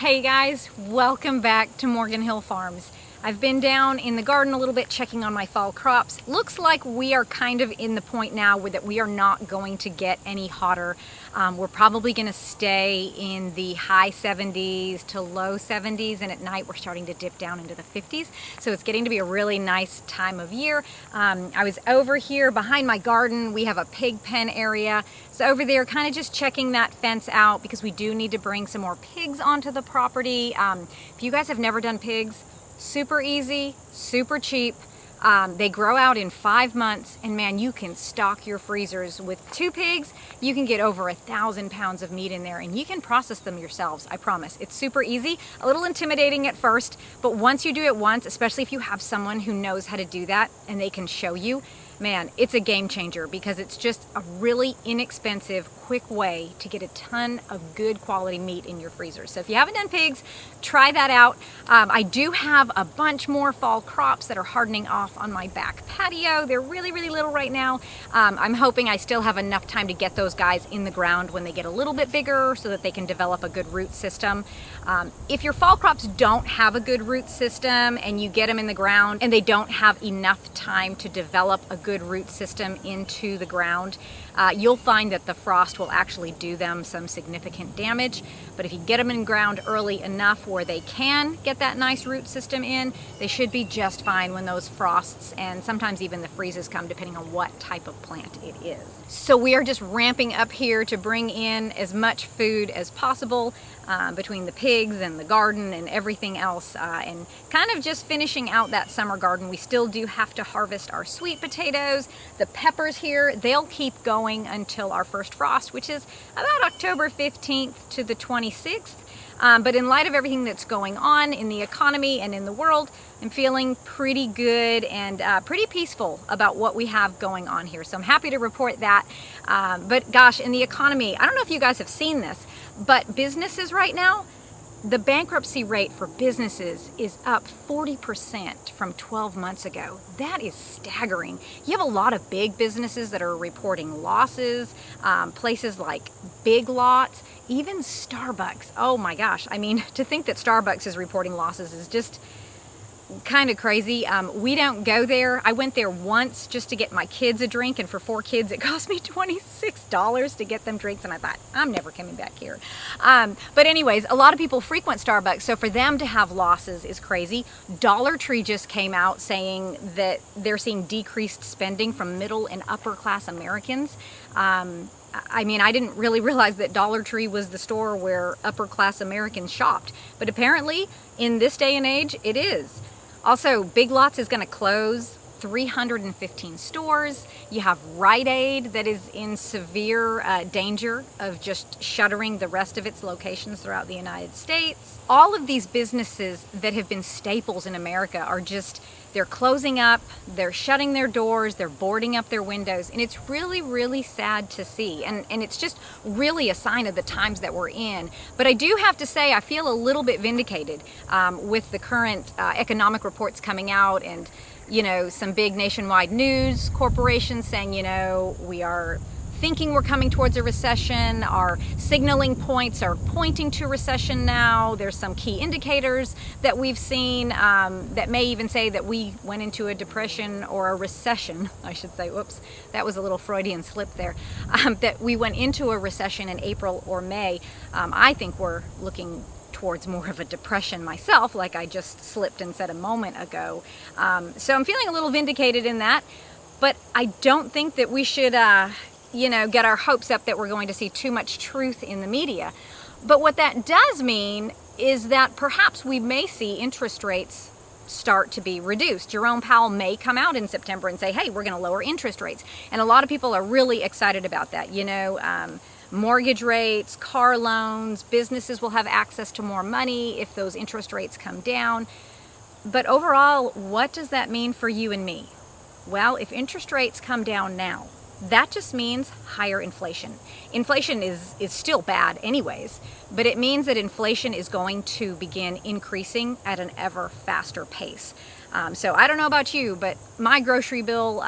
Hey guys, welcome back to Morgan Hill Farms. I've been down in the garden a little bit checking on my fall crops. Looks like we are kind of in the point now where that we are not going to get any hotter. We're probably going to stay in the high 70s to low 70s, and at night we're starting to dip down into the 50s. So it's getting to be a really nice time of year. I was over here behind my garden. We have a pig pen area. So over there kind of just checking that fence out because we do need to bring some more pigs onto the property. If you guys have never done pigs, super easy, super cheap. They grow out in 5 months, and man, you can stock your freezers with 2 pigs. You can get over 1,000 pounds of meat in there, and you can process them yourselves, I promise. It's super easy, a little intimidating at first, but once you do it once, especially if you have someone who knows how to do that and they can show you, man, it's a game changer because it's just a really inexpensive, quick way to get a ton of good quality meat in your freezer. So if you haven't done pigs, try that out. I do have a bunch more fall crops that are hardening off on my back patio. They're really, really little right now. I'm hoping I still have enough time to get those guys in the ground when they get a little bit bigger so that they can develop a good root system. If your fall crops don't have a good root system and you get them in the ground and they don't have enough time to develop a good root system into the ground, you'll find that the frost will actually do them some significant damage. But if you get them in ground early enough where they can get that nice root system in, they should be just fine when those frosts and sometimes even the freezes come, depending on what type of plant it is. So we are just ramping up here to bring in as much food as possible between the pigs and the garden and everything else, and kind of just finishing out that summer garden. We still do have to harvest our sweet potatoes. The peppers here, they'll keep going until our first frost, which is about October 15th to the 26th. But in light of everything that's going on in the economy and in the world, I'm feeling pretty good and pretty peaceful about what we have going on here. So I'm happy to report that. But gosh, in the economy, I don't know if you guys have seen this, but businesses right now, the bankruptcy rate for businesses is up 40% from 12 months ago. That is staggering. You have a lot of big businesses that are reporting losses, places like Big Lots, even Starbucks. Oh my gosh. I mean, to think that Starbucks is reporting losses is just kind of crazy. We don't go there. I went there once just to get my kids a drink, and for 4 kids it cost me $26 to get them drinks, and I thought, I'm never coming back here. But anyways, a lot of people frequent Starbucks, so for them to have losses is crazy. Dollar Tree just came out saying that they're seeing decreased spending from middle and upper class Americans. I mean, I didn't really realize that Dollar Tree was the store where upper class Americans shopped, but apparently in this day and age it is. Also, Big Lots is going to close 315 stores. You have Rite Aid that is in severe danger of just shuttering the rest of its locations throughout the United States. All of these businesses that have been staples in America are just, they're closing up, they're shutting their doors, they're boarding up their windows, and it's really, really sad to see. And it's just really a sign of the times that we're in. But I do have to say, I feel a little bit vindicated with the current economic reports coming out, and you know, some big nationwide news corporations saying, you know, we are thinking we're coming towards a recession. Our signaling points are pointing to recession now. There's some key indicators that we've seen that may even say that we went into a depression or a recession, I should say. Whoops, that was a little Freudian slip there. That we went into a recession in April or May. I think we're looking towards more of a depression myself, like I just slipped and said a moment ago. So I'm feeling a little vindicated in that, but I don't think that we should you know, get our hopes up that we're going to see too much truth in the media. But what that does mean is that perhaps we may see interest rates start to be reduced. Jerome Powell may come out in September and say, hey, we're going to lower interest rates. And a lot of people are really excited about that. You know, mortgage rates, car loans, businesses will have access to more money if those interest rates come down. But overall, what does that mean for you and me? Well, if interest rates come down now, that just means higher inflation. Inflation is still bad anyways, but it means that inflation is going to begin increasing at an ever faster pace. So I don't know about you, but my grocery bill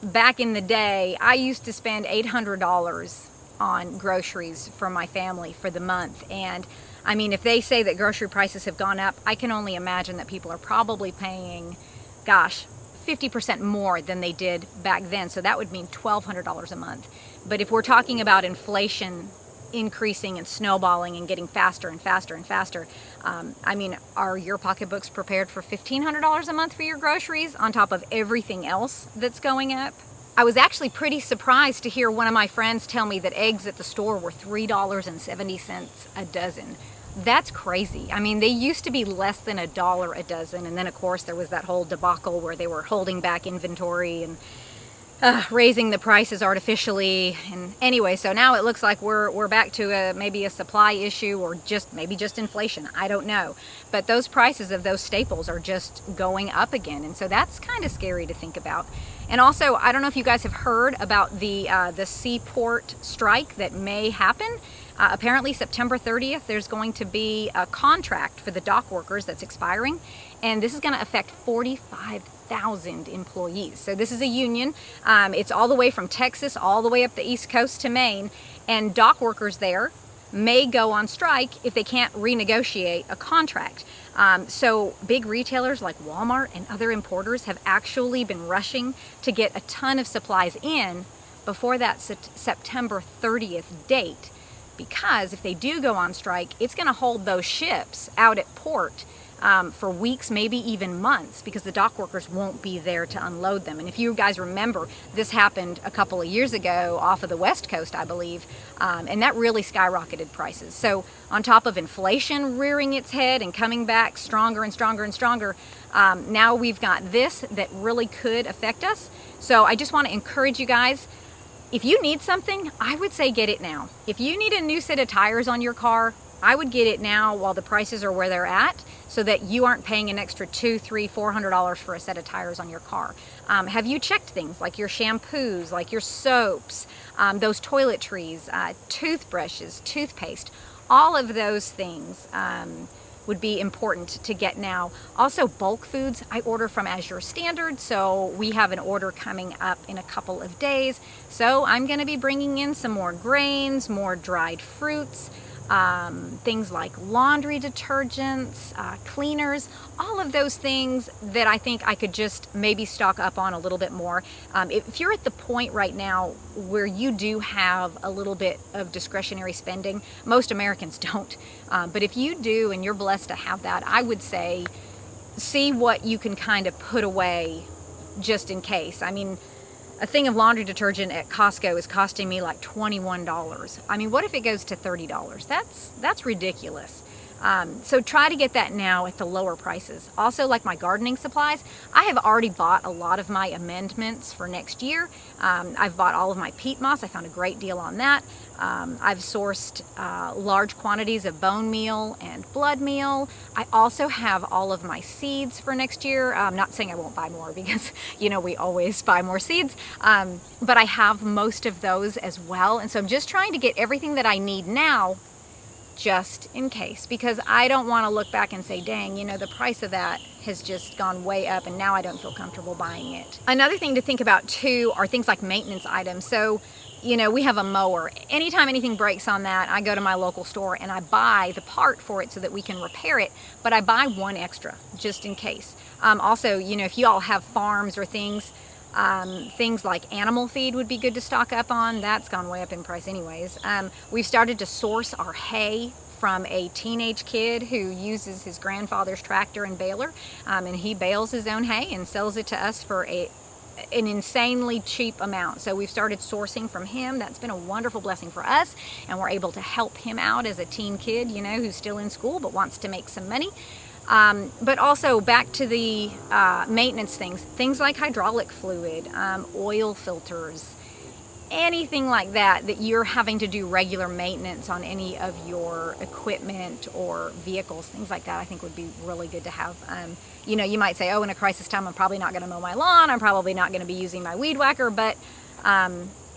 back in the day, I used to spend $800 on groceries for my family for the month, and I mean, if they say that grocery prices have gone up, I can only imagine that people are probably paying, gosh, 50% more than they did back then. So that would mean $1,200 a month. But if we're talking about inflation increasing and snowballing and getting faster and faster and faster, I mean, are your pocketbooks prepared for $1,500 a month for your groceries on top of everything else that's going up? I was actually pretty surprised to hear one of my friends tell me that eggs at the store were $3.70 a dozen. That's crazy. I mean, they used to be less than $1 a dozen, and then of course there was that whole debacle where they were holding back inventory and raising the prices artificially. And anyway, so now it looks like we're back to maybe a supply issue, or maybe just inflation. I don't know. But those prices of those staples are just going up again, and so that's kind of scary to think about. And also, I don't know if you guys have heard about the seaport strike that may happen. Apparently September 30th, there's going to be a contract for the dock workers that's expiring, and this is going to affect 45,000 employees. So this is a union. It's all the way from Texas all the way up the East Coast to Maine, and dock workers there may go on strike if they can't renegotiate a contract. So big retailers like Walmart and other importers have actually been rushing to get a ton of supplies in before that September 30th date, because if they do go on strike, it's going to hold those ships out at port for weeks, maybe even months, because the dock workers won't be there to unload them. And if you guys remember, this happened a couple of years ago off of the West Coast, I believe, and that really skyrocketed prices. So on top of inflation rearing its head and coming back stronger and stronger and stronger, now we've got this that really could affect us. So I just want to encourage you guys, if you need something, I would say get it now. If you need a new set of tires on your car, I would get it now while the prices are where they're at, so that you aren't paying an extra $200, $300, $400 for a set of tires on your car. Have you checked things like your shampoos, like your soaps, those toiletries, toothbrushes, toothpaste? All of those things would be important to get now. Also, bulk foods I order from Azure Standard, so we have an order coming up in a couple of days. So I'm going to be bringing in some more grains, more dried fruits, things like laundry detergents, cleaners, all of those things that I think I could just maybe stock up on a little bit more. If you're at the point right now where you do have a little bit of discretionary spending, most Americans don't, but if you do and you're blessed to have that, I would say see what you can kind of put away just in case. I mean, a thing of laundry detergent at Costco is costing me like $21. I mean, what if it goes to $30? That's ridiculous. So try to get that now at the lower prices. Also, like my gardening supplies, I have already bought a lot of my amendments for next year. I've bought all of my peat moss. I found a great deal on that. I've sourced large quantities of bone meal and blood meal. I also have all of my seeds for next year. I'm not saying I won't buy more, because, you know, we always buy more seeds. But I have most of those as well. And so I'm just trying to get everything that I need now, just in case, because I don't want to look back and say, dang, you know, the price of that has just gone way up and now I don't feel comfortable buying it. Another thing to think about too are things like maintenance items. So, you know, we have a mower. Anytime anything breaks on that, I go to my local store and I buy the part for it so that we can repair it, but I buy one extra just in case. Also, you know, if you all have farms or things like animal feed would be good to stock up on. That's gone way up in price anyways. We've started to source our hay from a teenage kid who uses his grandfather's tractor and baler, and he bales his own hay and sells it to us for an insanely cheap amount. So we've started sourcing from him. That's been a wonderful blessing for us, and we're able to help him out as a teen kid, you know, who's still in school but wants to make some money. But also back to the maintenance things like hydraulic fluid, oil filters, anything like that you're having to do regular maintenance on any of your equipment or vehicles, things like that, I think would be really good to have. You know, you might say, oh, in a crisis time, I'm probably not going to mow my lawn, I'm probably not going to be using my weed whacker, but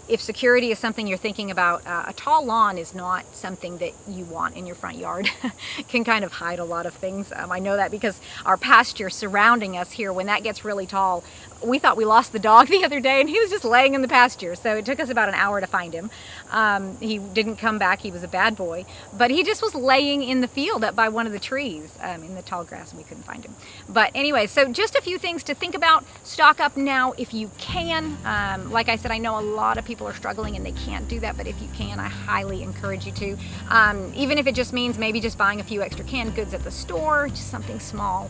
if security is something you're thinking about, a tall lawn is not something that you want in your front yard. It can kind of hide a lot of things. I know that because our pasture surrounding us here, when that gets really tall, we thought we lost the dog the other day and he was just laying in the pasture. So it took us about an hour to find him. He didn't come back. He was a bad boy, but he just was laying in the field up by one of the trees in the tall grass, and we couldn't find him. But anyway, so just a few things to think about. Stock up now if you can. Like I said, I know a lot of people are struggling and they can't do that, but if you can, I highly encourage you to. Even if it just means maybe just buying a few extra canned goods at the store, just something small,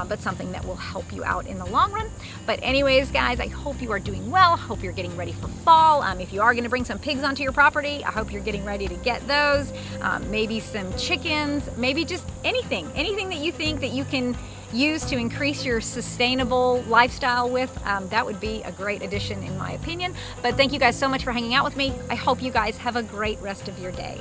but something that will help you out in the long run. But anyways, guys, I hope you are doing well. Hope you're getting ready for fall. If you are going to bring some pigs onto your property, I hope you're getting ready to get those. Maybe some chickens, maybe just anything that you think that you can use to increase your sustainable lifestyle with. That would be a great addition in my opinion. But thank you guys so much for hanging out with me. I hope you guys have a great rest of your day.